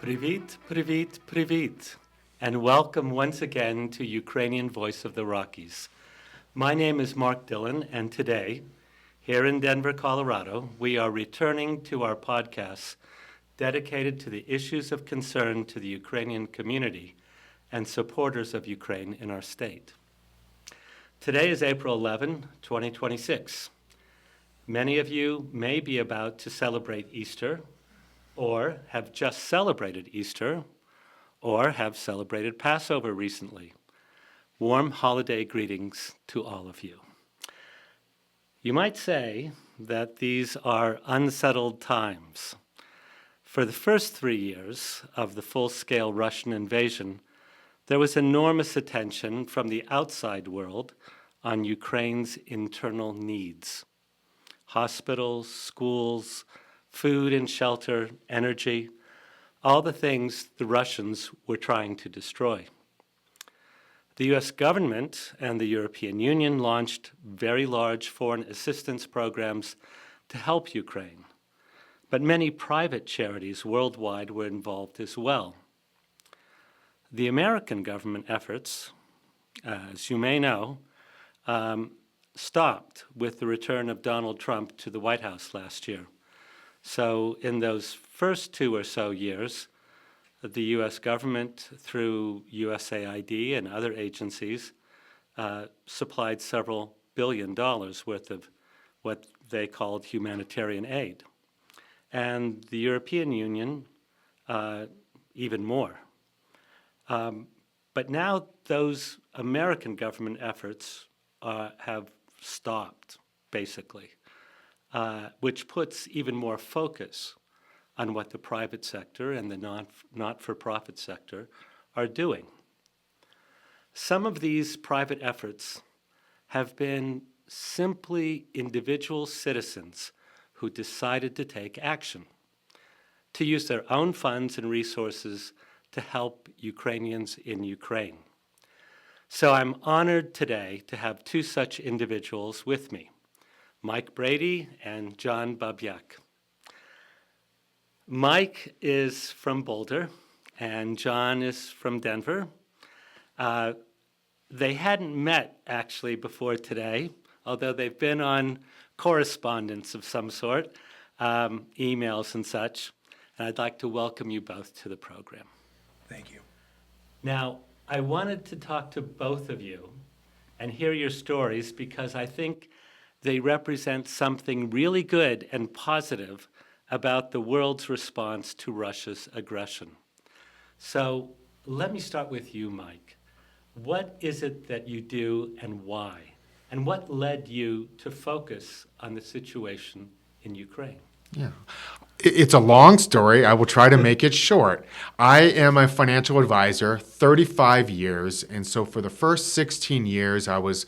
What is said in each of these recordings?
Привіт, привіт, привіт, and welcome once again to Ukrainian Voice of the Rockies. My name is Mark Dillon, and today, here in Denver, Colorado, we are returning to our podcasts dedicated to the issues of concern to the Ukrainian community and supporters of Ukraine in our state. Today is April 11, 2026. Many of you may be about to celebrate Easter, or have just celebrated Easter, or have celebrated Passover recently. Warm holiday greetings to all of you. You might say that these are unsettled times. For the first 3 years of the full-scale Russian invasion, there was enormous attention from the outside world on Ukraine's internal needs. Hospitals, schools, food and shelter, energy, all the things the Russians were trying to destroy. The US government and the European Union launched very large foreign assistance programs to help Ukraine, but many private charities worldwide were involved as well. The American government efforts, as you may know, stopped with the return of Donald Trump to the White House last year. So in those first 2 or so years, the U.S. government, through USAID and other agencies, supplied several $billion worth of what they called humanitarian aid. And the European Union, even more. But now those American government efforts have stopped, basically. Which puts even more focus on what the private sector and the not-for-profit sector are doing. Some of these private efforts have been simply individual citizens who decided to take action, to use their own funds and resources to help Ukrainians in Ukraine. So I'm honored today to have 2 such individuals with me, Mike Brady and John Babiak. Mike is from Boulder, and John is from Denver. They hadn't met, actually, before today, although they've been on correspondence of some sort, emails and such. And I'd like to welcome you both to the program. Thank you. Now, I wanted to talk to both of you and hear your stories because I think they represent something really good and positive about the world's response to Russia's aggression. So let me start with you, Mike. What is it that you do and why? And what led you to focus on the situation in Ukraine? Yeah. It's a long story. I will try to make it short. I am a financial advisor, 35 years, and so for the first 16 years, I was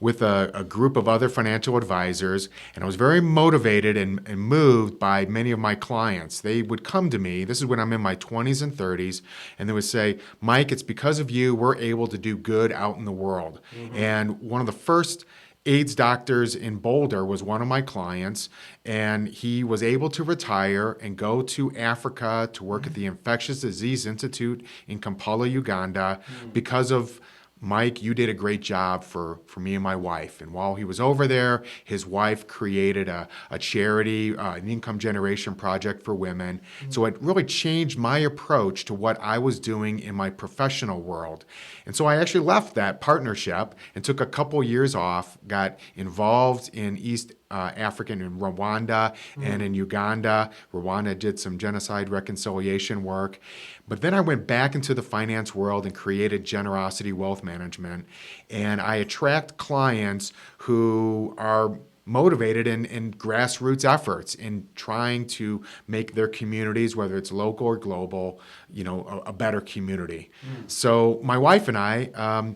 with a group of other financial advisors, and I was very motivated and moved by many of my clients. They would come to me, this is when I'm in my 20s and 30s, and they would say, Mike, it's because of you we're able to do good out in the world. Mm-hmm. And one of the first AIDS doctors in Boulder was one of my clients, and he was able to retire and go to Africa to work at the Infectious Disease Institute in Kampala, Uganda, because of Mike, you did a great job for me and my wife. And while he was over there, his wife created a charity, an income generation project for women. Mm-hmm. So it really changed my approach to what I was doing in my professional world. And so I actually left that partnership and took a couple years off, got involved in East African in Rwanda and in Uganda. Rwanda did some genocide reconciliation work. But then I went back into the finance world and created Generosity Wealth Management. And I attract clients who are motivated in grassroots efforts in trying to make their communities, whether it's local or global, a better community. So my wife and I,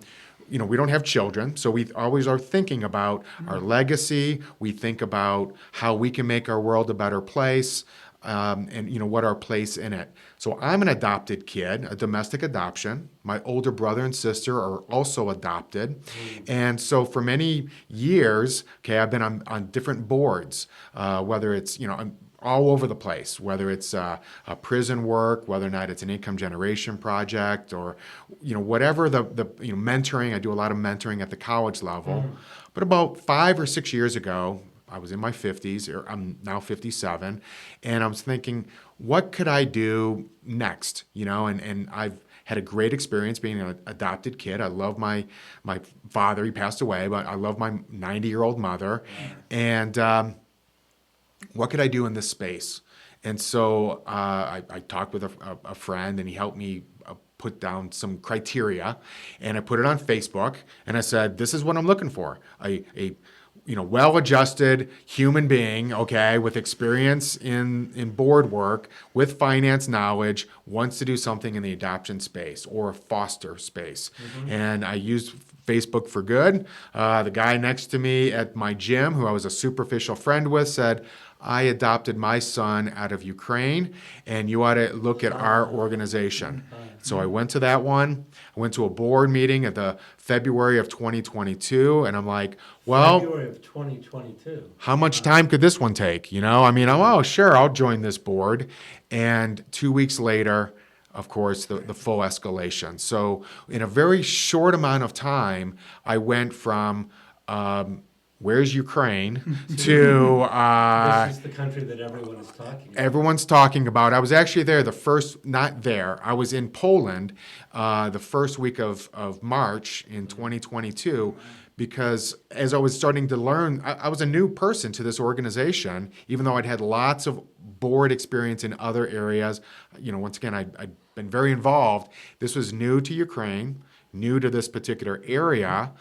we don't have children, so we always are thinking about our legacy. We think about how we can make our world a better place, and what our place in it. So I'm an adopted kid, a domestic adoption. My older brother and sister are also adopted. And so for many years, I've been on different boards, whether it's, I'm all over the place, whether it's a prison work, whether or not it's an income generation project, or whatever the mentoring. I do a lot of mentoring at the college level. But about 5 or 6 years ago, I was in my 50s, or I'm now 57, and I was thinking, what could I do next? And I've had a great experience being an adopted kid. I love my father. He passed away, but I love my 90-year-old mother. And what could I do in this space? And so I talked with a friend, and he helped me put down some criteria, and I put it on Facebook, and I said, this is what I'm looking for, a well-adjusted human being, with experience in board work, with finance knowledge, wants to do something in the adoption space or foster space. And I used Facebook for good. The guy next to me at my gym, who I was a superficial friend with, said, I adopted my son out of Ukraine, and you ought to look at our organization. So I went to that one. I went to a board meeting at the February of 2022, and I'm like, well, February of 2022. how much time could this one take? Oh, sure, I'll join this board. And 2 weeks later, of course, the full escalation. So in a very short amount of time, I went from where's Ukraine to This is the country that everyone is talking about. Everyone's talking about. I was actually there I was in Poland the first week of March in 2022, because as I was starting to learn, I was a new person to this organization, even though I'd had lots of board experience in other areas. Once again, I'd been very involved. This was new to Ukraine, new to this particular area.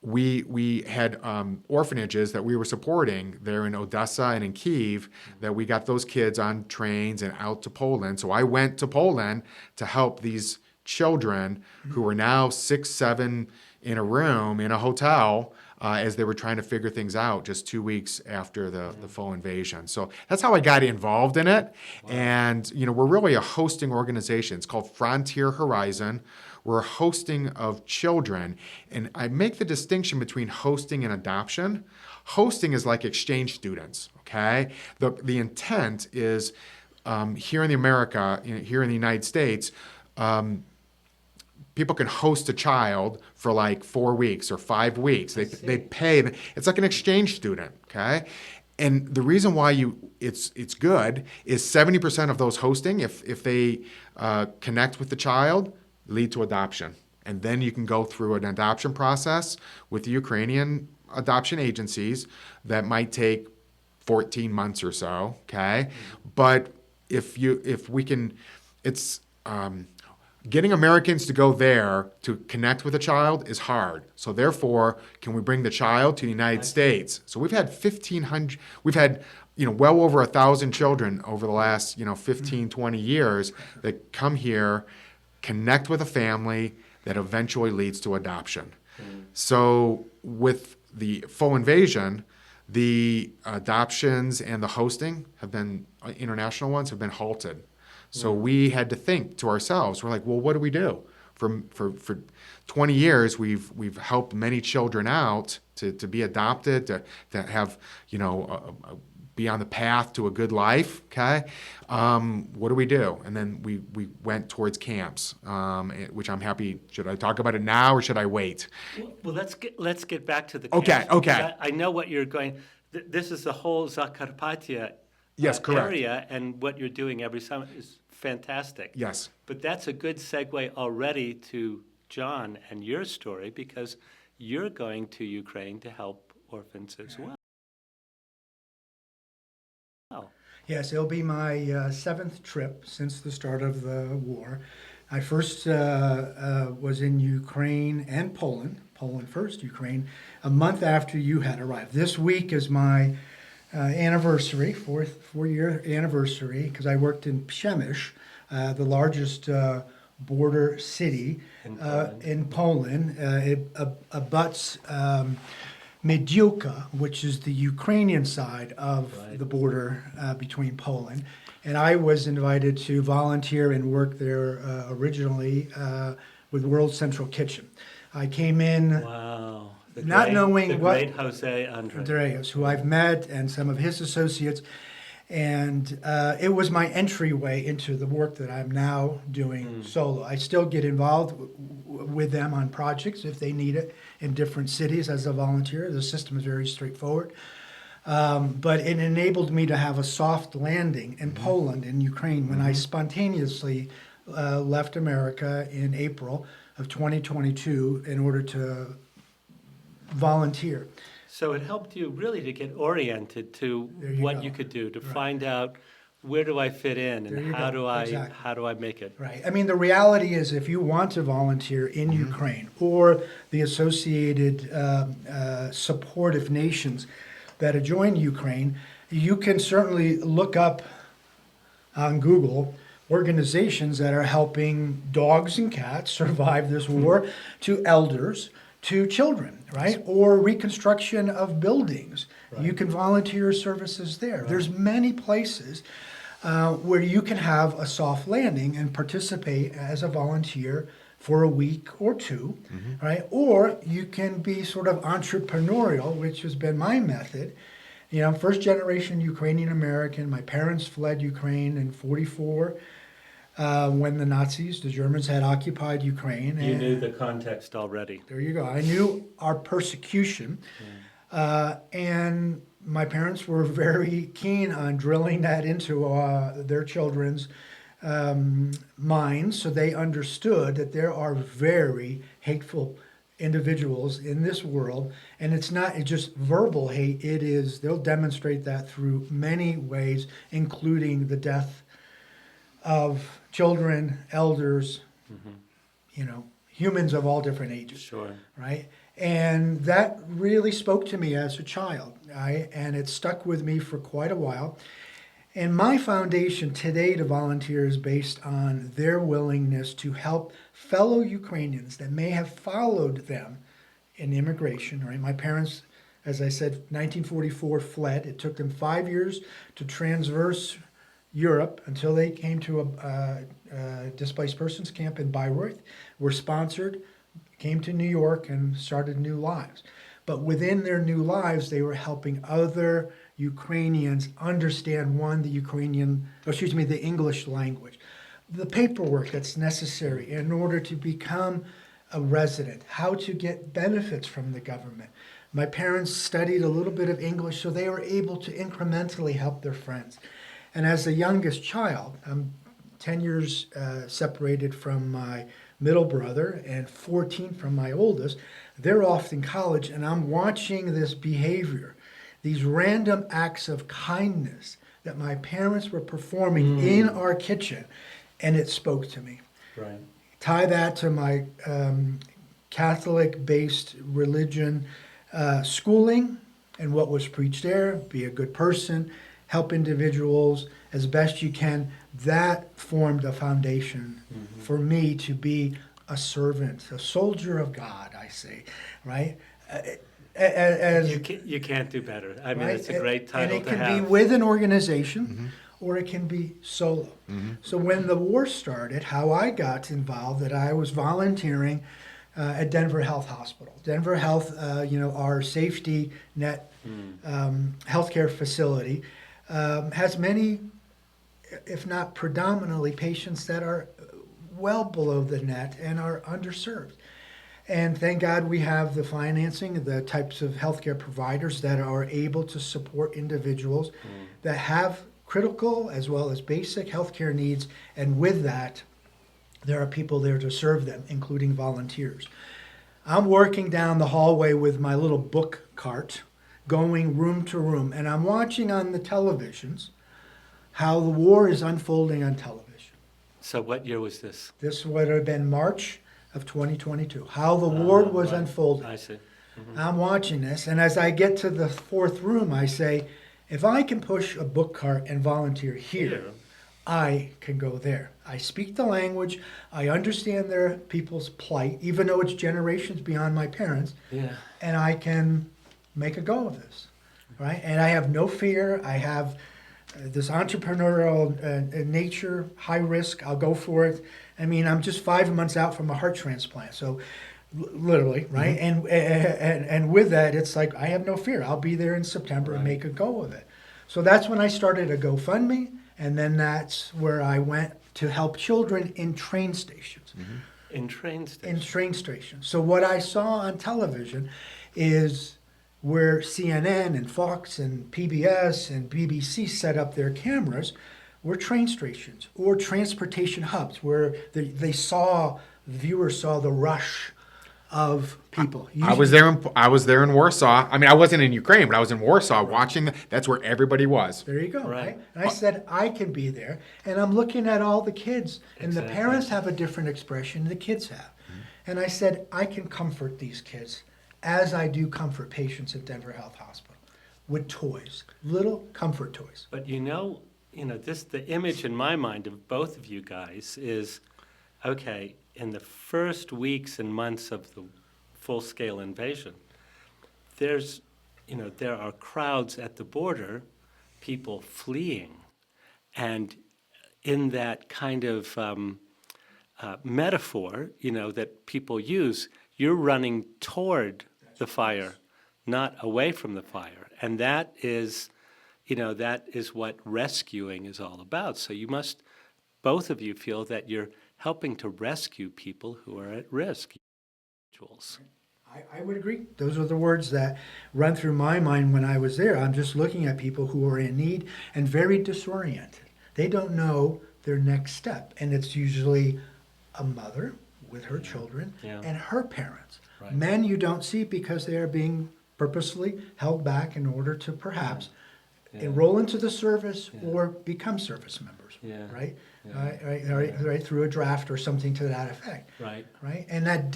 We had orphanages that we were supporting there in Odessa and in Kyiv, that we got those kids on trains and out to Poland. So I went to Poland to help these children who were now 6, 7 in a room in a hotel as they were trying to figure things out just 2 weeks after the full invasion. So that's how I got involved in it. Wow. And, we're really a hosting organization. It's called Frontier Horizon. We're a hosting of children. And I make the distinction between hosting and adoption. Hosting is like exchange students, okay? The intent is here in the United States, people can host a child for like 4 weeks or 5 weeks. They pay. It's like an exchange student, okay? And the reason why it's good is 70% of those hosting, if they connect with the child, lead to adoption. And then you can go through an adoption process with the Ukrainian adoption agencies that might take 14 months or so, okay? But getting Americans to go there to connect with a child is hard. So therefore, can we bring the child to the United States? So we've had 1,500, well over 1,000 children over the last, 15, 20 years that come here, connect with a family that eventually leads to adoption. So with the full invasion, the adoptions and the hosting international ones have been halted. So we had to think to ourselves, we're like, well, what do we do? For 20 years, we've helped many children out to be adopted, to have, be on the path to a good life, okay? What do we do? And then we went towards camps, which I'm happy. Should I talk about it now or should I wait? Well, let's get back to the camps. Okay. I know what you're going. This is the whole Zakarpattia Yes, correct. area, and what you're doing every summer is fantastic. Yes. But that's a good segue already to John and your story, because you're going to Ukraine to help orphans as well. Yes, it'll be my seventh trip since the start of the war. I first was in Ukraine and Poland. Poland first, Ukraine, a month after you had arrived. This week is my anniversary, four-year anniversary, because I worked in Przemyśl, the largest border city in Poland. It abuts Babiak, which is the Ukrainian side of the border between Poland. And I was invited to volunteer and work there originally with World Central Kitchen. I came in Wow. not knowing the what great Jose Andres. Andreas, who I've met, and some of his associates. And it was my entryway into the work that I'm now doing solo. I still get involved with them on projects if they need it in different cities as a volunteer. The system is very straightforward. But it enabled me to have a soft landing in Poland and Ukraine when I spontaneously left America in April of 2022 in order to volunteer. So it helped you really to get oriented to There you what go. you could do, to Right. find out where do I fit in There and you how go. do I Exactly. how do I make it? Right. I mean, the reality is if you want to volunteer in Ukraine or the associated supportive nations that have joined Ukraine, you can certainly look up on Google organizations that are helping dogs and cats survive this war, to elders, to children, right? Or reconstruction of buildings. You can volunteer services there. There's many places where you can have a soft landing and participate as a volunteer for a week or two, right? Or you can be sort of entrepreneurial, which has been my method. You know, first generation Ukrainian American. My parents fled Ukraine in '44 when the Nazis, the Germans, had occupied Ukraine. You and- knew the context already. There you go. I knew our persecution, and my parents were very keen on drilling that into their children's minds, so they understood that there are very hateful individuals in this world, and it's not just verbal hate. It is, they'll demonstrate that through many ways, including the death of children, elders, you know, humans of all different ages, Sure. right? And that really spoke to me as a child, and it stuck with me for quite a while. And my foundation today to volunteer is based on their willingness to help fellow Ukrainians that may have followed them in immigration, right? My parents, as I said, 1944 fled. It took them 5 years to transverse Europe until they came to a displaced persons camp in Bayreuth, were sponsored, came to New York and started new lives. But within their new lives, they were helping other Ukrainians understand, one, the English language, the paperwork that's necessary in order to become a resident, how to get benefits from the government. My parents studied a little bit of English, so they were able to incrementally help their friends. And as the youngest child, I'm 10 years separated from my middle brother and 14 from my oldest. They're off in college, and I'm watching this behavior, these random acts of kindness that my parents were performing in our kitchen, and it spoke to me. Right. Tie that to my Catholic-based religion schooling and what was preached there, be a good person, help individuals as best you can. That formed a foundation for me to be a servant, a soldier of God, I say, right? As, You can't do better. I mean, right? it's a great title and to it can have. be with an organization, or it can be solo. So when the war started, how I got involved, that I was volunteering at Denver Health Hospital. Denver Health, our safety net healthcare facility, has many, if not predominantly, patients that are well below the net and are underserved. And thank God we have the financing, the types of healthcare providers that are able to support individuals that have critical as well as basic healthcare needs. And with that, there are people there to serve them, including volunteers. I'm working down the hallway with my little book cart, going room to room, and I'm watching on the televisions how the war is unfolding on television. So what year was this? This would have been March of 2022, how the war was Right. unfolding. I see. I'm watching this, and as I get to the fourth room, I say, if I can push a book cart and volunteer here, I can go there. I speak the language, I understand their people's plight, even though it's generations beyond my parents, Yeah. and I can make a go of this, right? And I have no fear. I have this entrepreneurial nature, high risk. I'll go for it. I mean, I'm just 5 months out from a heart transplant, so literally, right? And with that, it's like I have no fear. I'll be there in September and make a go of it. So that's when I started a GoFundMe, and then that's where I went to help children in train stations. In train In stations. train stations. So what I saw on television is where CNN and Fox and PBS and BBC set up their cameras were train stations or transportation hubs where they saw, the viewers saw the rush of people. I was there in Warsaw. I mean, I wasn't in Ukraine, but I was in Warsaw watching. That's where everybody was. There you go, Right. right? And I said, I can be there. And I'm looking at all the kids, and Exactly. the parents have a different expression the kids have. And I said, I can comfort these kids as I do comfort patients at Denver Health Hospital with toys, little comfort toys. But the image in my mind of both of you guys is, okay, in the first weeks and months of the full-scale invasion, there are crowds at the border, people fleeing, and in that kind of metaphor, that people use, you're running toward the fire, not away from the fire, and that is what rescuing is all about. So you must, both of you, feel that you're helping to rescue people who are at risk. Individuals. I would agree. Those are the words that run through my mind when I was there. I'm just looking at people who are in need and very disoriented. They don't know their next step. And it's usually a mother with her children Yeah. and her parents. Right. Men you don't see because they are being purposely held back in order to perhaps enroll into the service or become service members, Yeah. right? Yeah. Right, through a draft or something to that effect. Right. Right, and that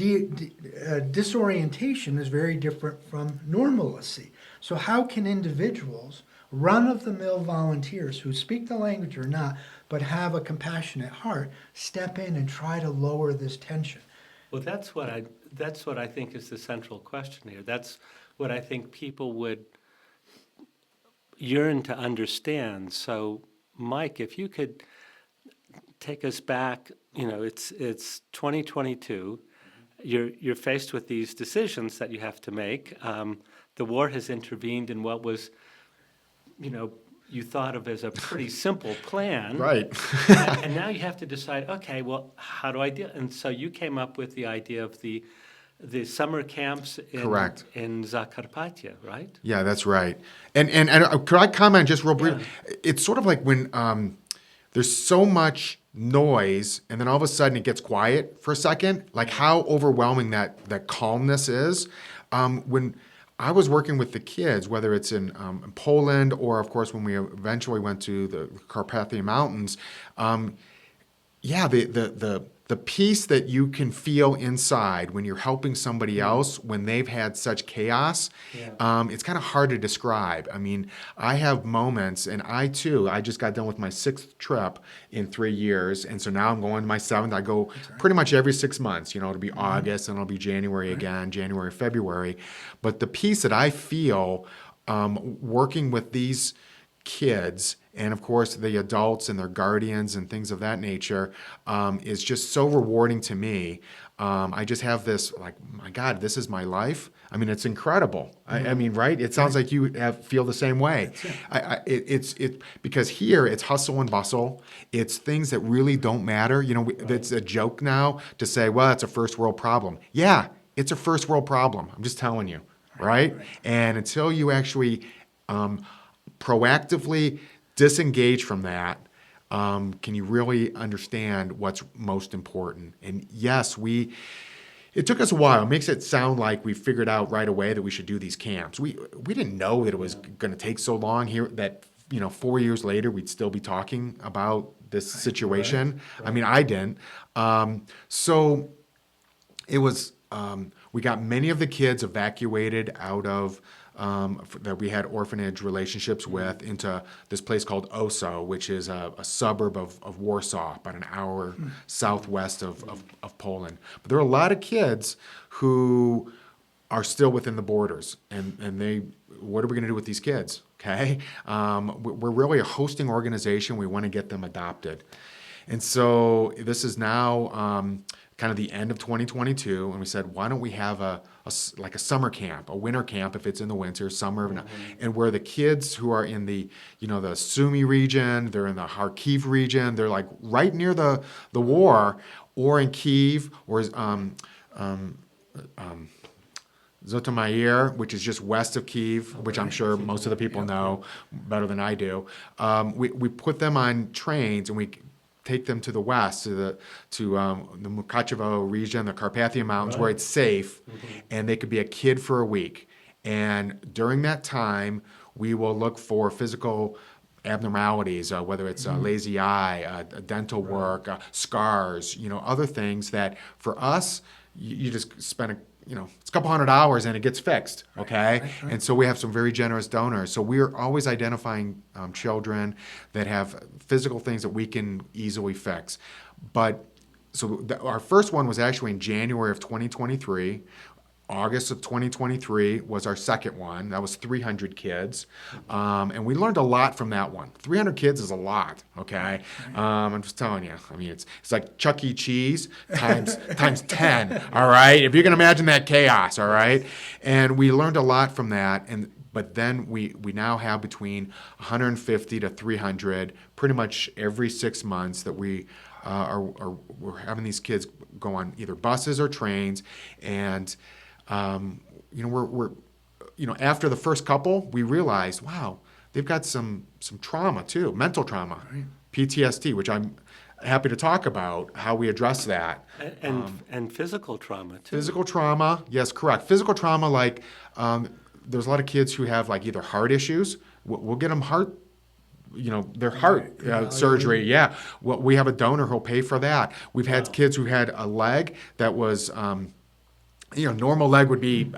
disorientation is very different from normalcy. So how can individuals, run-of-the-mill volunteers who speak the language or not, but have a compassionate heart, step in and try to lower this tension? Well, that's what I think is the central question here. That's what I think people would yearn to understand. So, Mike, if you could take us back, it's 2022. You're faced with these decisions that you have to make. The war has intervened in what was, you thought of as a pretty simple plan. Right. And now you have to decide, okay, well, how do I deal? And so you came up with the idea of the summer camps Correct. in Zakarpattia, right? Yeah, that's right. And could I comment just real brief? Yeah. It's sort of like when there's so much noise and then all of a sudden it gets quiet for a second, like how overwhelming that calmness is. When I was working with the kids, whether it's in Poland or, of course, when we eventually went to the Carpathian Mountains, the peace that you can feel inside when you're helping somebody else when they've had such chaos, it's kind of hard to describe. I mean, I have moments, and I just got done with my 6th trip in 3 years, and so now I'm going to my 7th. I go pretty much every 6 months. It'll be August, and it'll be January again, January, February. But the peace that I feel working with these kids and of course the adults and their guardians and things of that nature is just so rewarding to me. I just have this like, my God, this is my life. I mean, it's incredible. I mean, right? It sounds like you feel the same way. It's because here it's hustle and bustle. It's things that really don't matter. It's a joke now to say, well, it's a first world problem. Yeah, it's a first world problem. I'm just telling you, right? And until you actually proactively disengage from that, can you really understand what's most important? And yes, It took us a while. It makes it sound like we figured out right away that we should do these camps. We didn't know that it was going to take so long here that 4 years later we'd still be talking about this situation. Right. I mean, I didn't. So it was. We got many of the kids evacuated out of that we had orphanage relationships with into this place called Oso, which is a suburb of Warsaw, about an hour southwest of Poland. But there are a lot of kids who are still within the borders, and what are we going to do with these kids? Okay, we're really a hosting organization. We want to get them adopted, and so this is now kind of the end of 2022, and we said, why don't we have a summer camp, a winter camp if it's in the winter, summer, and where the kids who are in the the Sumy region, they're in the Kharkiv region, they're like right near the war, or in Kyiv, or Zhytomyr, which is just west of Kyiv, which I'm sure most of the people know better than I do. We put them on trains and we take them to the west, to the Mukachevo region, the Carpathian Mountains, where it's safe, and they could be a kid for a week. And during that time, we will look for physical abnormalities, whether it's lazy eye, dental work, scars, other things that for us, you just spend it's a couple $100 and it gets fixed, okay? Right. And so we have some very generous donors. So we're always identifying children that have physical things that we can easily fix. But so our first one was actually in January of 2023. August of 2023 was our second one. That was 300 kids. And we learned a lot from that one. 300 kids is a lot, okay? I'm just telling you. I mean, it's like Chuck E. Cheese times 10, all right? If you can imagine that chaos, all right? And we learned a lot from that. But then we now have between 150 to 300 pretty much every 6 months that we're having these kids go on either buses or trains. And we're after the first couple, we realized, wow, they've got some trauma too, mental trauma, PTSD, which I'm happy to talk about how we address that. And physical trauma too. Physical trauma, yes, correct. Physical trauma, like there's a lot of kids who have like either heart issues. We'll get them heart. Their heart surgery. Yeah. Well, we have a donor who'll pay for that. We've had kids who had a leg that was, normal leg would be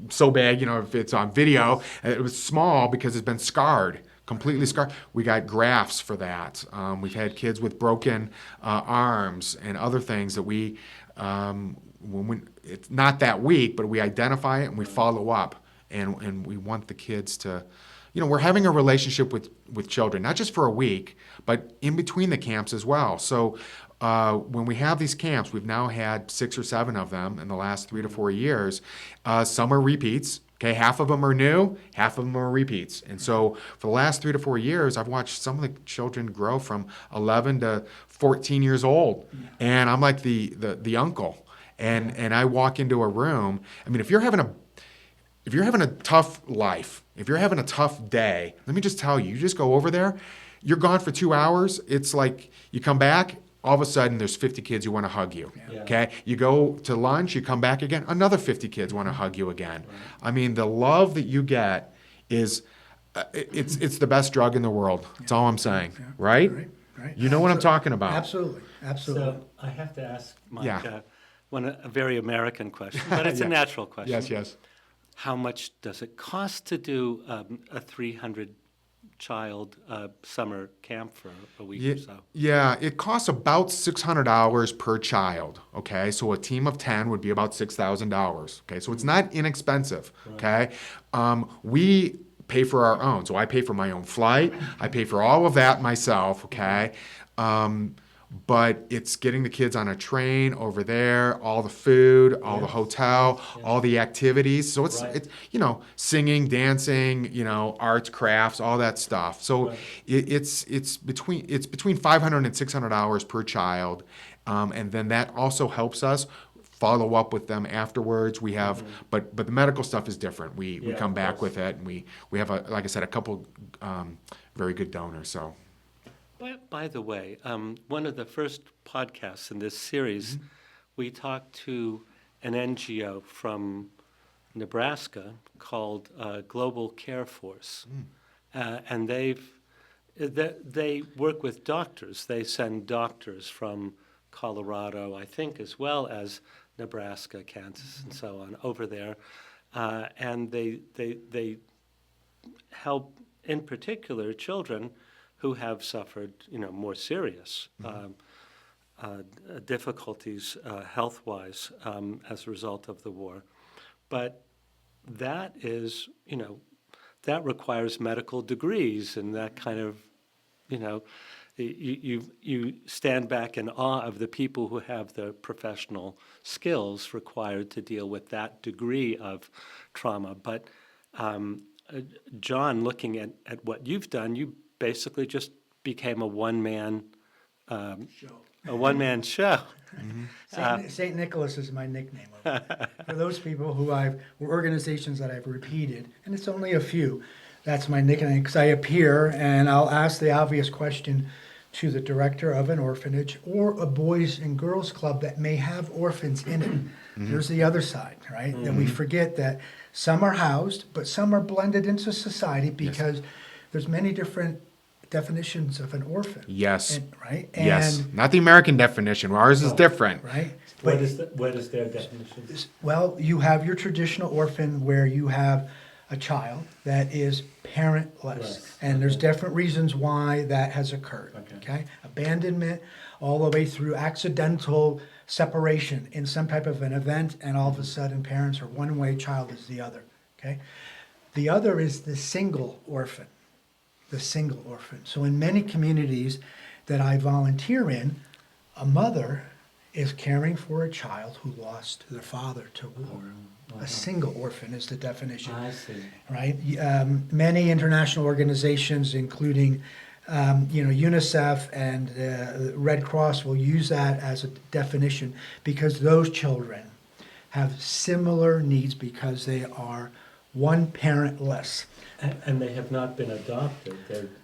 so bad, if it's on video. It was small because it's been scarred, completely scarred. We got grafts for that. We've had kids with broken arms and other things that it's not that weak, but we identify it and we follow up. And we want the kids to, we're having a relationship with children, not just for a week, but in between the camps as well. So when we have these camps, we've now had 6 or 7 of them in the last 3 to 4 years. Some are repeats. Okay, half of them are new, half of them are repeats. And so for the last 3 to 4 years, I've watched some of the children grow from 11 to 14 years old. And I'm like the uncle. And I walk into a room. I mean, if you're having a tough life, if you're having a tough day, let me just tell you, you just go over there, you're gone for 2 hours. It's like you come back, all of a sudden there's 50 kids who want to hug you, okay? You go to lunch, you come back again, another 50 kids want to hug you again. Right. I mean, the love that you get is, it's the best drug in the world. That's all I'm saying, right? Right. You know what I'm talking about. Absolutely. So I have to ask Mike a very American question, but it's a natural question. Yes. How much does it cost to do a 300-child summer camp for a week or so? Yeah, it costs about $600 per child, okay? So a team of 10 would be about $6,000, okay? So it's not inexpensive, okay? We pay for our own. So I pay for my own flight. I pay for all of that myself, okay? But it's getting the kids on a train over there, all the food, all the hotel, all the activities. So it's singing, dancing, arts, crafts, all that stuff. So it's between $500 and $600 per child, and then that also helps us follow up with them afterwards. We have, but the medical stuff is different. We come back with it, and we have like I said, a couple very good donors. So. By the way, one of the first podcasts in this series, we talked to an NGO from Nebraska called Global Care Force. And they work with doctors. They send doctors from Colorado, I think, as well as Nebraska, Kansas, and so on, over there. And they help, in particular, children who have suffered, more serious difficulties health-wise as a result of the war. But that is, that requires medical degrees and that kind of, you stand back in awe of the people who have the professional skills required to deal with that degree of trauma. But John, looking at what you've done, you basically just became a one-man Show. a one-man show. Saint Nicholas is my nickname. For those people or organizations that I've repeated, and it's only a few, that's my nickname because I appear and I'll ask the obvious question to the director of an orphanage or a boys and girls club that may have orphans in it. There's the other side, right? And we forget that some are housed, but some are blended into society because there's many different definitions of an orphan. Yes. Right? Yes. Not the American definition. Ours is different. Right? What is their definition? Well, you have your traditional orphan where you have a child that is parentless. And there's different reasons why that has occurred. Okay? Abandonment, all the way through accidental separation in some type of an event, and all of a sudden parents are one way, child is the other. Okay? The other is the single orphan. The single orphan. So in many communities that I volunteer in, a mother is caring for a child who lost their father to war. A single orphan is the definition. I see. Right? Many international organizations, including UNICEF and Red Cross, will use that as a definition because those children have similar needs because they are one parent less. And they have not been adopted.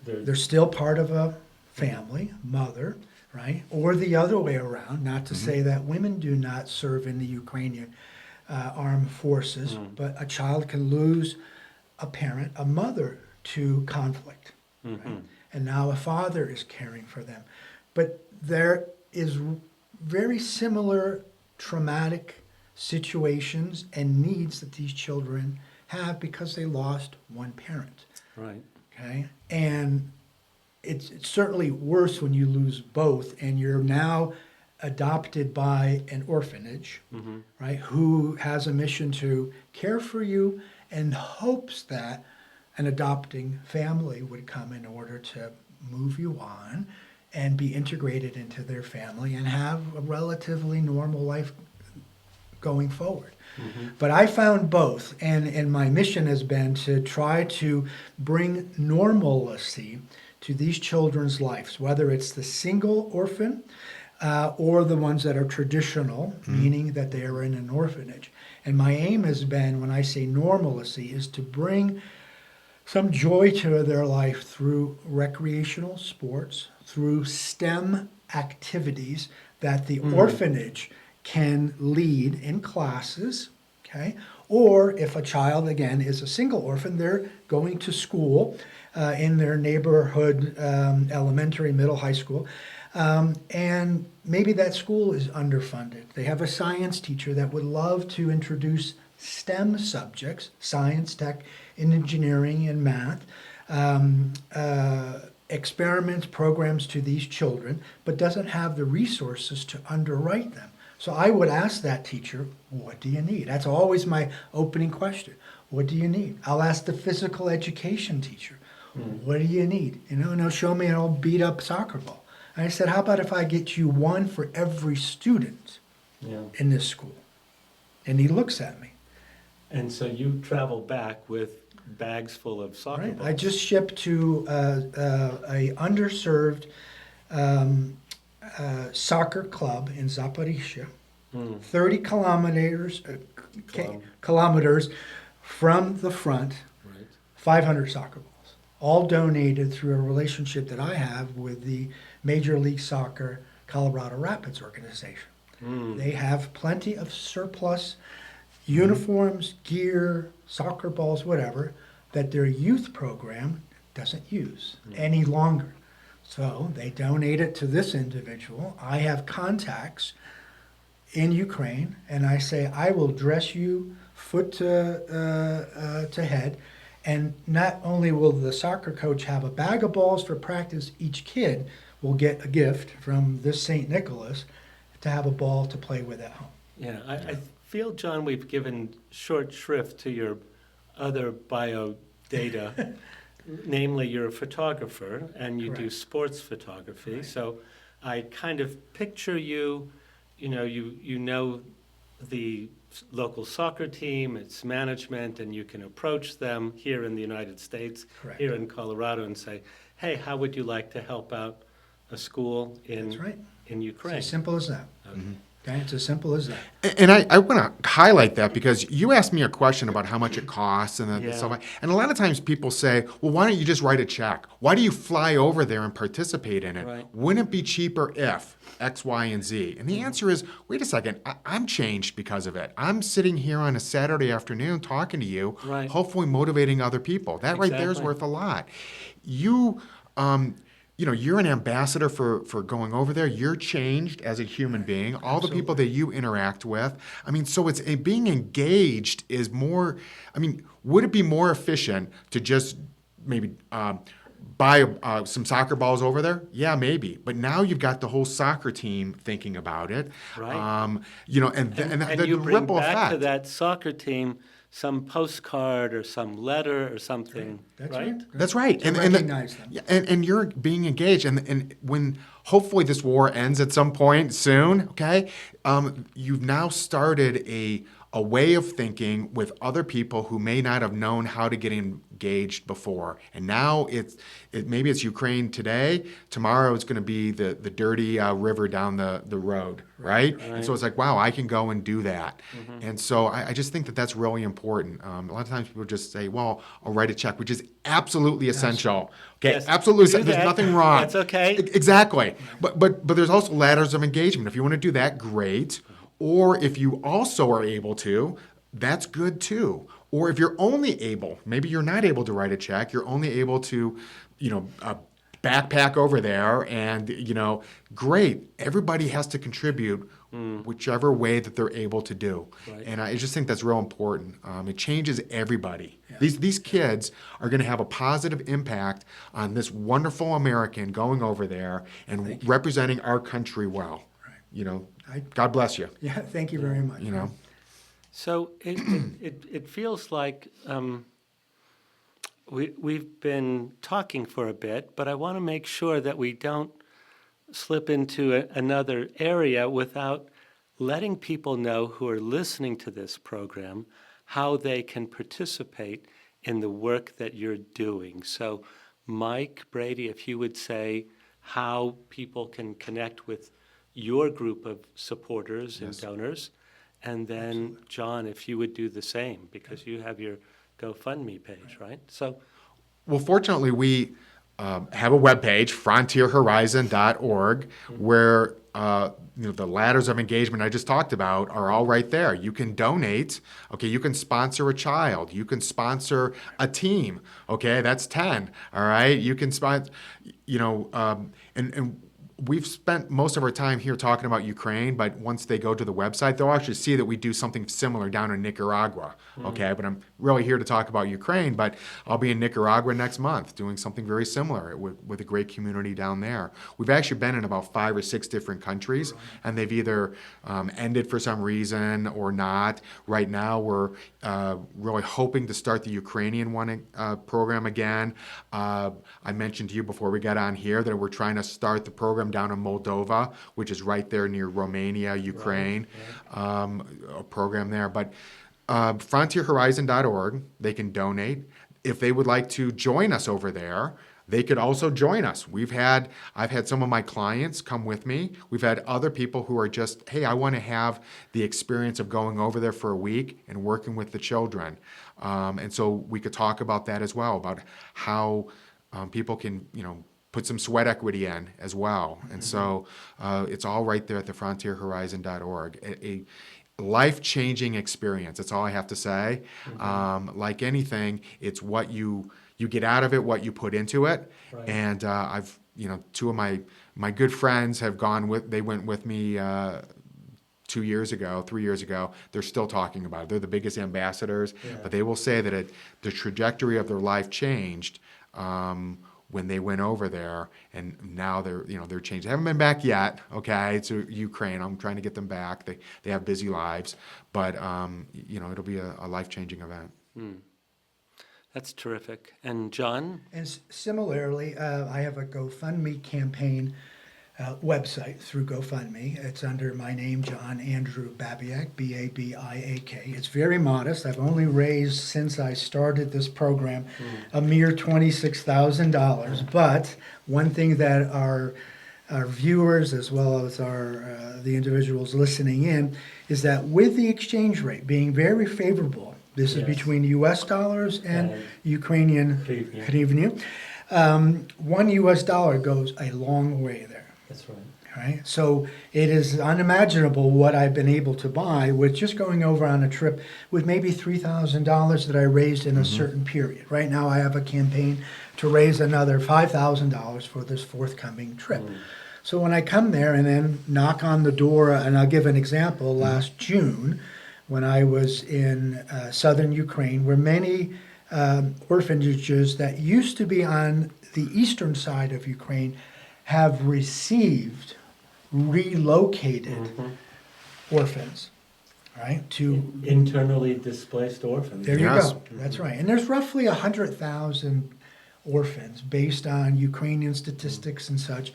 They're still part of a family, mother, right? Or the other way around, not to say that women do not serve in the Ukrainian armed forces, but a child can lose a parent, a mother, to conflict. Right? And now a father is caring for them. But there is very similar traumatic situations and needs that these children have because they lost one parent. Right. Okay? And it's certainly worse when you lose both and you're now adopted by an orphanage, right, who has a mission to care for you and hopes that an adopting family would come in order to move you on and be integrated into their family and have a relatively normal life going forward. But I found both, and my mission has been to try to bring normalcy to these children's lives, whether it's the single orphan or the ones that are traditional, meaning that they are in an orphanage. And my aim has been, when I say normalcy, is to bring some joy to their life through recreational sports, through STEM activities that the orphanage can lead in classes, okay? Or if a child, again, is a single orphan, they're going to school in their neighborhood elementary, middle, high school, and maybe that school is underfunded. They have a science teacher that would love to introduce STEM subjects, science, tech, engineering, and math, experiments, programs to these children, but doesn't have the resources to underwrite them. So I would ask that teacher, what do you need? That's always my opening question. What do you need? I'll ask the physical education teacher, what do you need? And they'll show me an old beat up soccer ball. And I said, how about if I get you one for every student in this school? And he looks at me. And so you travel back with bags full of soccer balls. I just shipped to a underserved soccer club in Zaporizhzhia, 30 kilometers from the front, 500 soccer balls, all donated through a relationship that I have with the Major League Soccer Colorado Rapids organization. They have plenty of surplus uniforms, gear, soccer balls, whatever, that their youth program doesn't use any longer. So they donate it to this individual. I have contacts in Ukraine, and I say, I will dress you foot to head. And not only will the soccer coach have a bag of balls for practice, each kid will get a gift from this St. Nicholas to have a ball to play with at home. Yeah, I feel, John, we've given short shrift to your other bio data. Namely, you're a photographer and you do Correct. sports photography. Right. So I kind of picture you, you know the local soccer team, its management, and you can approach them here in the United States, Correct. here in Colorado, and say, hey, how would you like to help out a school That's right. in Ukraine? It's as simple as that. Okay. Okay, it's as simple as that. And I want to highlight that because you asked me a question about how much it costs and Yeah. stuff. And a lot of times people say, well, why don't you just write a check? Why do you fly over there and participate in it? Right. Wouldn't it be cheaper if X, Y, and Z? And the answer is, wait a second, I'm changed because of it. I'm sitting here on a Saturday afternoon talking to you, Right. hopefully motivating other people. That right there is Exactly. worth a lot. You're an ambassador for going over there. You're changed as a human being. All the people that you interact with. I mean, so it's being engaged is more. I mean, would it be more efficient to just maybe buy some soccer balls over there? Yeah, maybe. But now you've got the whole soccer team thinking about it. Right. And the you bring ripple back effect. to that soccer team some postcard or some letter or something, That's right? right. That's right. To recognize them. Yeah, and you're being engaged. And when hopefully this war ends at some point soon, okay, you've now started a way of thinking with other people who may not have known how to get engaged before. And now maybe it's Ukraine today. Tomorrow it's going to be the dirty river down the road, right? And so it's like, wow, I can go and do that. And so I just think that that's really important. A lot of times people just say, well, I'll write a check, which is absolutely essential. Okay, Yes, absolutely. do There's that. nothing wrong. That's okay. Exactly. But there's also ladders of engagement. If you want to do that, great. Or if you also are able to, that's good too. Or if you're only able, maybe you're not able to write a check, you're only able to, backpack over there and, great. Everybody has to contribute whichever way that they're able to do. Right. And I just think that's real important. It changes everybody. Yeah. These kids are going to have a positive impact on this wonderful American going over there and representing our country well. Right. God bless you. Yeah, thank you very much. So it feels like we've been talking for a bit, but I want to make sure that we don't slip into another area without letting people know who are listening to this program how they can participate in the work that you're doing. So, Mike, Brady, if you would say how people can connect with your group of supporters and donors. And then, John, if you would do the same, because you have your GoFundMe page, right? So, well, fortunately, we have a webpage, frontierhorizon.org, where the ladders of engagement I just talked about are all right there. You can donate. Okay, you can sponsor a child. You can sponsor a team. Okay, that's 10. All right, you can sponsor. And we've spent most of our time here talking about Ukraine, but once they go to the website, they'll actually see that we do something similar down in Nicaragua. Okay, but I'm really here to talk about Ukraine, but I'll be in Nicaragua next month doing something very similar with a great community down there. We've actually been in about 5 or 6 different countries, and they've either ended for some reason or not. Right now, we're really hoping to start the Ukrainian one program again. I mentioned to you before we got on here that we're trying to start the program down in Moldova, which is right there near Romania, Ukraine, a program there. But frontierhorizon.org, they can donate. If they would like to join us over there, they could also join us. I've had some of my clients come with me. We've had other people who are just, hey, I want to have the experience of going over there for a week and working with the children. And so we could talk about that as well, about how people can, put some sweat equity in as well. And so it's all right there at the frontierhorizon.org. A life-changing experience. That's all I have to say. Like anything, it's what you get out of it, what you put into it. Right. And I've, two of my good friends have they went with me 3 years ago. They're still talking about it. They're the biggest ambassadors, but they will say that the trajectory of their life changed when they went over there, and now they're changed. They haven't been back yet, okay, to Ukraine. I'm trying to get them back. They have busy lives, but it'll be a life-changing event. That's terrific. And John? And similarly, I have a GoFundMe campaign website through GoFundMe. It's under my name, John Andrew Babiak, Babiak. It's very modest. I've only raised, since I started this program, a mere $26,000. But one thing that our viewers, as well as the individuals listening in, is that with the exchange rate being very favorable, this is between U.S. dollars and Ukrainian hryvnia, $1 goes a long way there. That's right. Right? So it is unimaginable what I've been able to buy with just going over on a trip with maybe $3,000 that I raised in a certain period. Right now I have a campaign to raise another $5,000 for this forthcoming trip. So when I come there and then knock on the door, and I'll give an example, last June when I was in southern Ukraine, where many orphanages that used to be on the eastern side of Ukraine have received relocated orphans, right? To internally displaced orphans. there you go. That's right. And there's roughly 100,000 orphans based on Ukrainian statistics and such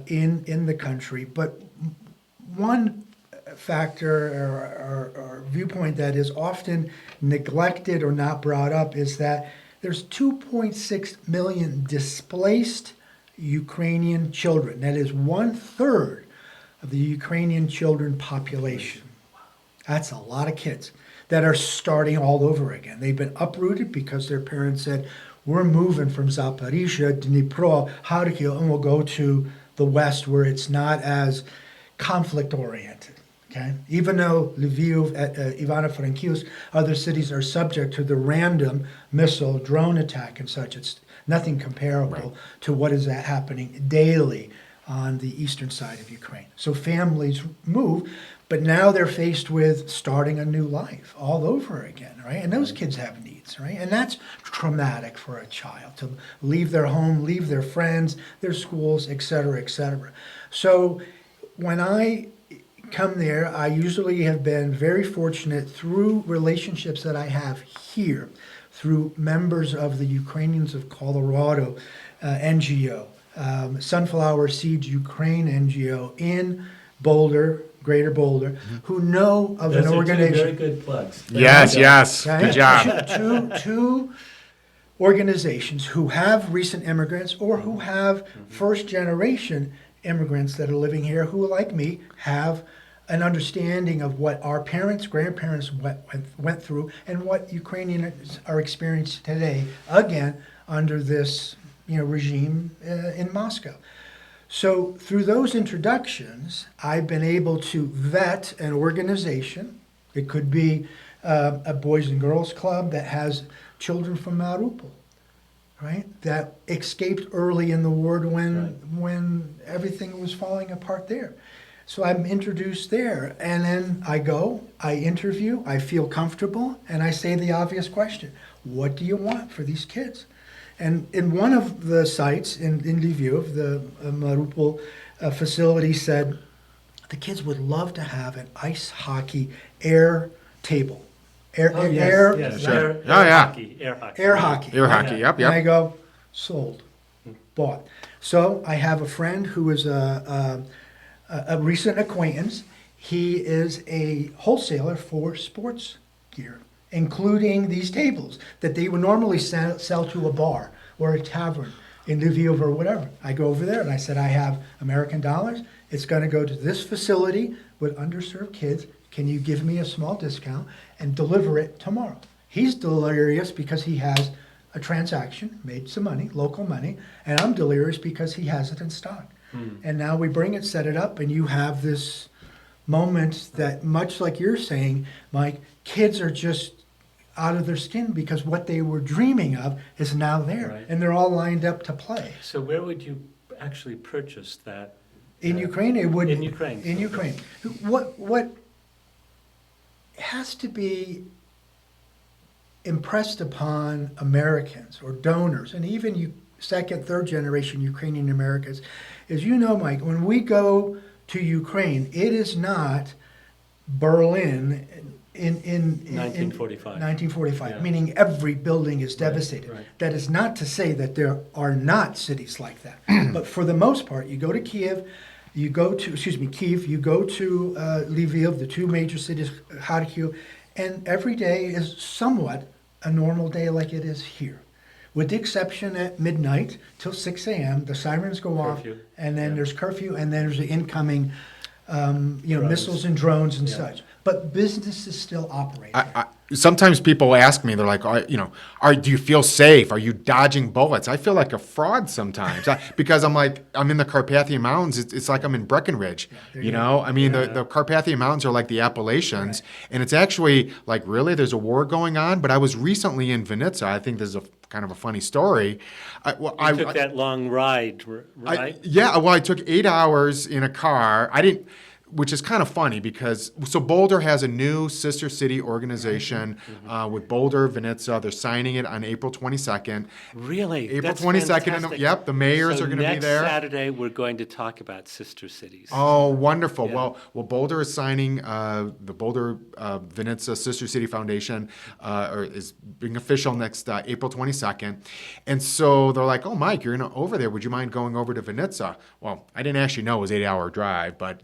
in the country. But one factor or viewpoint that is often neglected or not brought up is that there's 2.6 million displaced Ukrainian children. That is 1/3 of the Ukrainian children population. That's a lot of kids that are starting all over again. They've been uprooted because their parents said, we're moving from Zaporizhia, Dnipro, Kharkiv, and we'll go to the west where it's not as conflict-oriented. Okay? Even though Lviv, Ivano-Frankivsk, other cities are subject to the random missile drone attack and such, it's nothing comparable to what is happening daily on the eastern side of Ukraine. So families move, but now they're faced with starting a new life all over again, right? And those kids have needs, right? And that's traumatic for a child to leave their home, leave their friends, their schools, et cetera, et cetera. So when I come there, I usually have been very fortunate through relationships that I have here, through members of the Ukrainians of Colorado NGO, Sunflower Seeds Ukraine NGO in Boulder, Greater Boulder, who know of Those an are organization. two very good plugs. Yes. Right? Good job. Two organizations who have recent immigrants or who have first generation immigrants that are living here who, like me, have an understanding of what our parents, grandparents went through and what Ukrainians are experiencing today, again, under this regime in Moscow. So through those introductions, I've been able to vet an organization. It could be a Boys and Girls Club that has children from Mariupol, right? That escaped early in the war when everything was falling apart there. So I'm introduced there, and then I go, I interview, I feel comfortable, and I say the obvious question: what do you want for these kids? And in one of the sites in Lviv, the Mariupol facility said the kids would love to have an ice hockey air table. Air hockey. Air hockey, yep. And I go, sold, bought. So I have a friend who is a recent acquaintance. He is a wholesaler for sports gear, including these tables that they would normally sell to a bar or a tavern in Lviv or whatever. I go over there and I said, I have American dollars. It's going to go to this facility with underserved kids. Can you give me a small discount and deliver it tomorrow? He's delirious because he has a transaction, made some money, local money, and I'm delirious because he has it in stock. And now we bring it, set it up, and you have this moment that, much like you're saying, Mike, kids are just out of their skin because what they were dreaming of is now there, Right. and they're all lined up to play. So where would you actually purchase that? In Ukraine, it would. In Ukraine. In Ukraine, what has to be impressed upon Americans or donors, and even second, third generation Ukrainian Americans, is, Mike, when we go to Ukraine, it is not Berlin in 1945. 1945, Yeah. meaning every building is devastated. right. That is not to say that there are not cities like that, but for the most part, you go to Kiev, you go to Kyiv, you go to Lviv, the two major cities, Kharkiv, and every day is somewhat a normal day like it is here. With the exception at midnight till 6 a.m., the sirens go off, Curfew. and then Yeah. there's curfew, and then there's the incoming, Drones. missiles and drones and Yeah. such. But businesses still operate. there. Sometimes people ask me, they're like, do you feel safe? Are you dodging bullets? I feel like a fraud sometimes because I'm in the Carpathian Mountains. It's like I'm in Breckenridge, there you go. I mean, the Carpathian Mountains are like the Appalachians, and it's actually like, really, there's a war going on. But I was recently in Vinnytsia. I think this is kind of a funny story. You took that long ride, right? I took 8 hours in a car. Which is kind of funny because Boulder has a new sister city organization with Boulder, Vinnytsia. They're signing it on April 22nd. Really? April That's 22nd. fantastic. Yep, the mayors So are going to be there. next Saturday, we're going to talk about sister cities. Oh, wonderful. Yeah. Well, Boulder is signing the Boulder Vinnytsia Sister City Foundation or is being official next April 22nd. And so they're like, oh, Mike, you're over there. Would you mind going over to Vinnytsia? Well, I didn't actually know it was an 8-hour drive, but,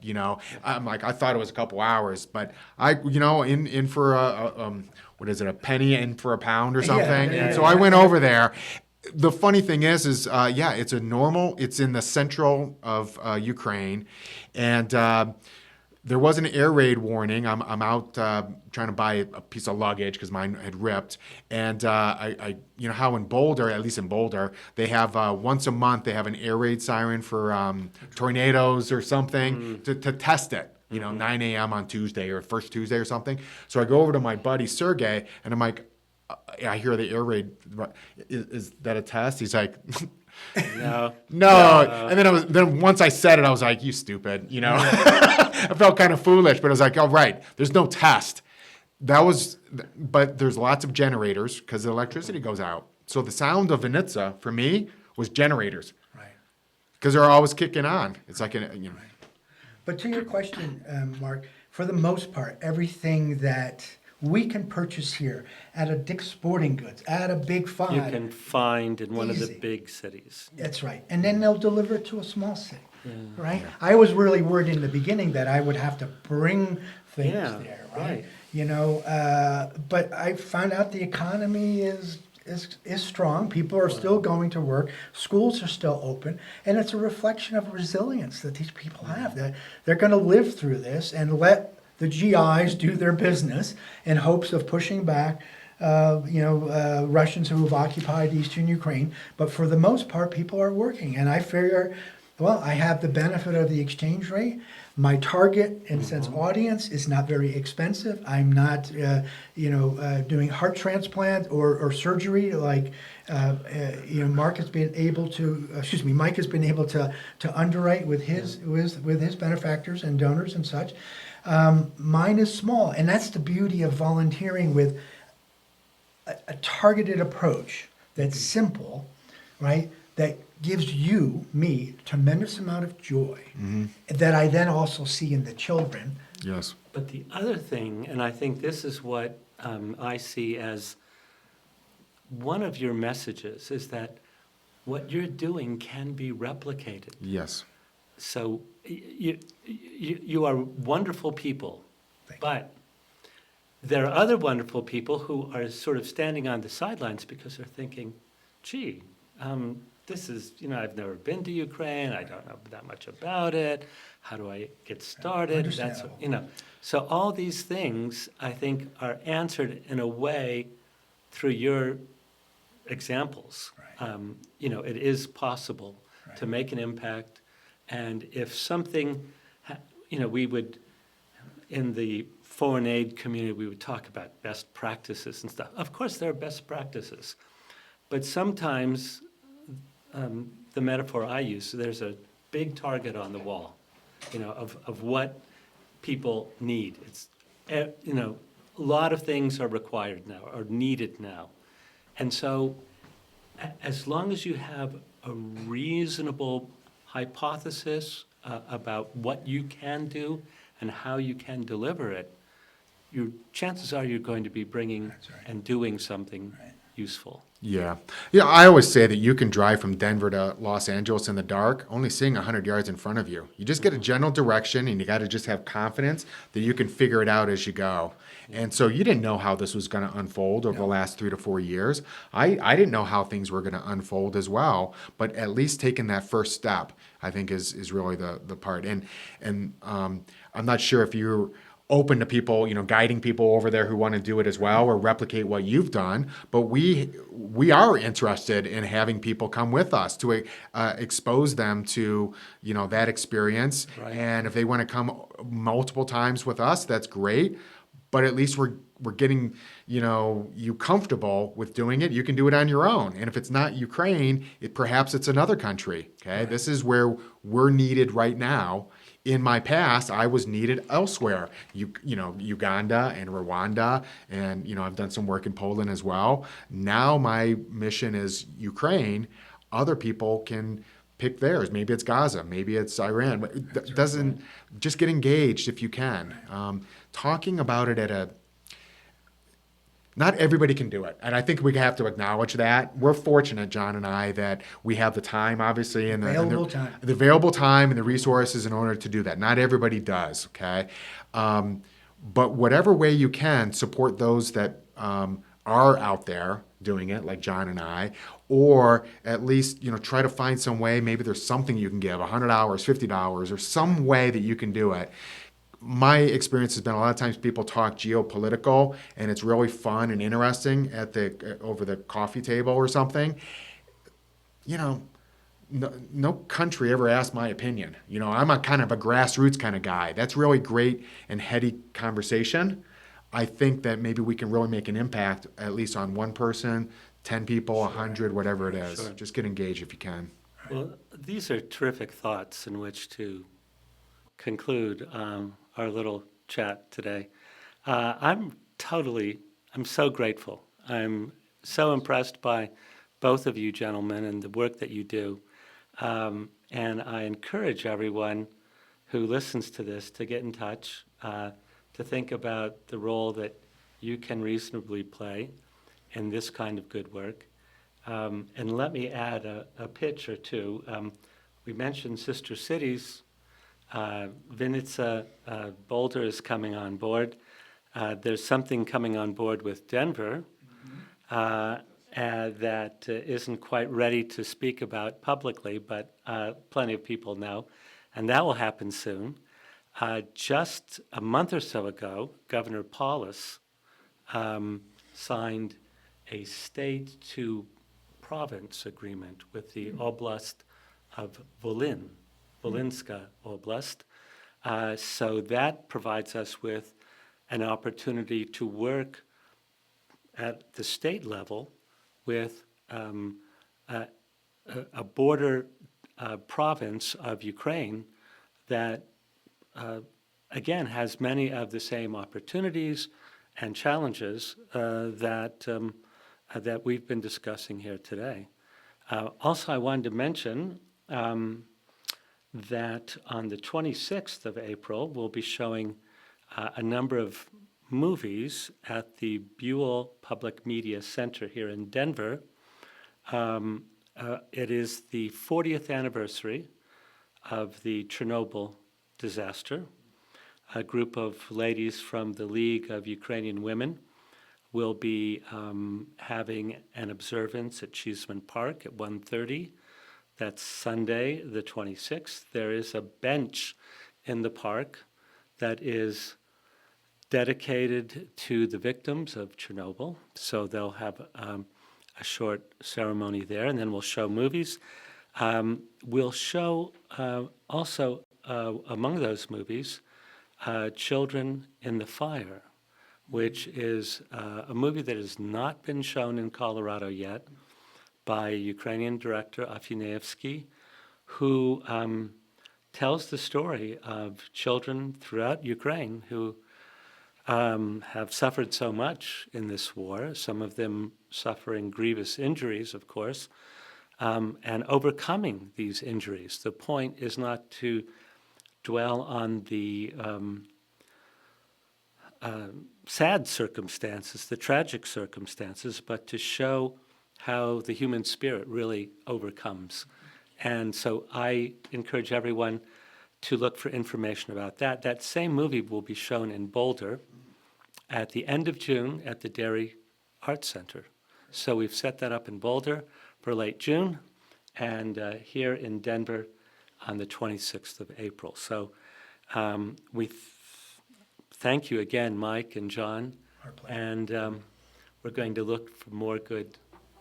I'm like, I thought it was a couple hours. But in for a penny in for a pound or something. yeah, So I went over there. The funny thing is it's it's in the central of Ukraine, and there was an air raid warning. I'm out trying to buy a piece of luggage because mine had ripped, and I how in Boulder, at least in Boulder, they have once a month they have an air raid siren for tornadoes or something to test it. 9 a.m. on Tuesday or first Tuesday or something. So I go over to my buddy Sergey, and I'm like, I hear the air raid. Is that a test? He's like, No. no. And then once I said it, I was like, you stupid. I felt kind of foolish, but I was like, oh, right, there's no test. But there's lots of generators because the electricity goes out. So the sound of Vinnytsia for me was generators. Right. Because they're always kicking on. It's like, But to your question, Mark, for the most part, everything that we can purchase here at a Dick's Sporting Goods, at a Big Five. You can find in one of the Easy. big cities. That's right. And then they'll deliver it to a small city, right? I was really worried in the beginning that I would have to bring things Yeah, there, right. right? But I found out the economy is strong. People are still going to work. Schools are still open. And it's a reflection of resilience that these people have, that they're going to live through this and let the GIs do their business in hopes of pushing back Russians who have occupied eastern Ukraine. But for the most part, people are working. And I figure, I have the benefit of the exchange rate. My target and sense audience is not very expensive. I'm not, doing heart transplant or surgery like, Mike has been able to underwrite with his benefactors and donors and such. Mine is small, and that's the beauty of volunteering with a targeted approach that's simple, right? That gives me, tremendous amount of joy that I then also see in the children. yes. But the other thing, and I think this is what I see as one of your messages, is that what you're doing can be replicated. Yes. So you are wonderful people, Thank you. but there are other wonderful people who are sort of standing on the sidelines because they're thinking, gee, this is, I've never been to Ukraine. I don't know that much about it. How do I get started? Understandable. So all these things, I think, are answered in a way through your examples. Right. It is possible to make an impact. And if something, we would, in the foreign aid community, we would talk about best practices and stuff. Of course, there are best practices. But sometimes, the metaphor I use, there's a big target on the wall, of what people need. It's, a lot of things are required now, are needed now. And so, as long as you have a reasonable hypothesis about what you can do and how you can deliver it, your chances are you're going to be bringing That's right. and doing something Right. useful. Yeah. Yeah, I always say that you can drive from Denver to Los Angeles in the dark, only seeing 100 yards in front of you. You just get a general direction, and you got to just have confidence that you can figure it out as you go. And so you didn't know how this was going to unfold over the last 3 to 4 years. I didn't know how things were going to unfold as well, but at least taking that first step, I think, is really the part. And I'm not sure if you're open to people, guiding people over there who want to do it as well or replicate what you've done. But we are interested in having people come with us to expose them to, that experience. Right. And if they want to come multiple times with us, that's great. But at least we're getting, you comfortable with doing it. You can do it on your own. And if it's not Ukraine, perhaps it's another country. Okay, This is where we're needed right now. In my past, I was needed elsewhere. Uganda and Rwanda, and I've done some work in Poland as well. Now my mission is Ukraine. Other people can pick theirs. Maybe it's Gaza. Maybe it's Iran. It doesn't just get engaged if you can. Talking about it not everybody can do it. And I think we have to acknowledge that. We're fortunate, John and I, that we have the time, obviously, and the available time and the resources in order to do that. Not everybody does, okay? But whatever way you can, support those that are out there doing it, like John and I, or at least, try to find some way. Maybe there's something you can give, $100, $50, or some way that you can do it. My experience has been a lot of times people talk geopolitical, and it's really fun and interesting over the coffee table or something. No country ever asked my opinion. I'm a kind of a grassroots kind of guy. That's really great and heady conversation. I think that maybe we can really make an impact, at least on one person, 10 people, 100, whatever it is. Sure. Just get engaged if you can. Well, these are terrific thoughts in which to conclude our little chat today. I'm so grateful. I'm so impressed by both of you gentlemen and the work that you do. And I encourage everyone who listens to this to get in touch, to think about the role that you can reasonably play in this kind of good work. And let me add a pitch or two. We mentioned Sister Cities. Vinica Boulder is coming on board. There's something coming on board with Denver that isn't quite ready to speak about publicly, but plenty of people know, and that will happen soon. Just a month or so ago, Governor Paulus signed a state-to-province agreement with the Oblast of Volinska Oblast. So that provides us with an opportunity to work at the state level with a border province of Ukraine that, again, has many of the same opportunities and challenges that we've been discussing here today. Also, I wanted to mention that on the 26th of April, we'll be showing a number of movies at the Buell Public Media Center here in Denver. It is the 40th anniversary of the Chernobyl disaster. A group of ladies from the League of Ukrainian Women will be having an observance at Cheeseman Park at 1:30. That's Sunday, the 26th. There is a bench in the park that is dedicated to the victims of Chernobyl. So they'll have a short ceremony there, and then we'll show movies. We'll show also among those movies, Children in the Fire, which is a movie that has not been shown in Colorado yet by Ukrainian director Afineevsky, who tells the story of children throughout Ukraine who have suffered so much in this war, some of them suffering grievous injuries, of course, and overcoming these injuries. The point is not to dwell on the sad circumstances, the tragic circumstances, but to show how the human spirit really overcomes. And so I encourage everyone to look for information about that. That same movie will be shown in Boulder at the end of June at the Dairy Arts Center. So we've set that up in Boulder for late June, and here in Denver on the 26th of April. So we thank you again, Mike and John. Our pleasure. And we're going to look for more good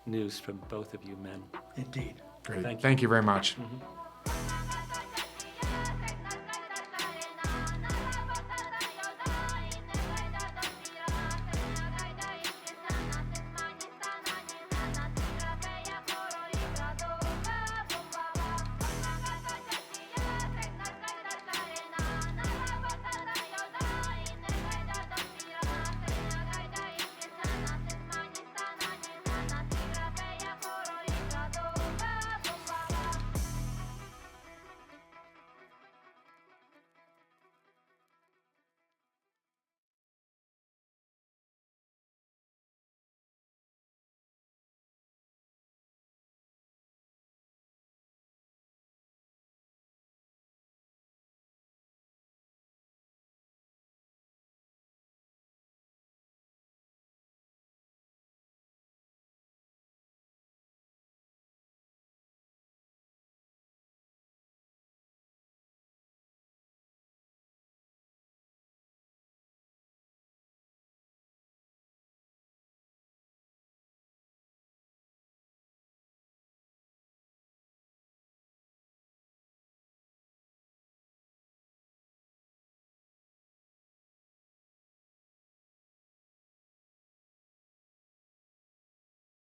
news from both of you men. Indeed. Great. Thank you. Thank you very much. Mm-hmm.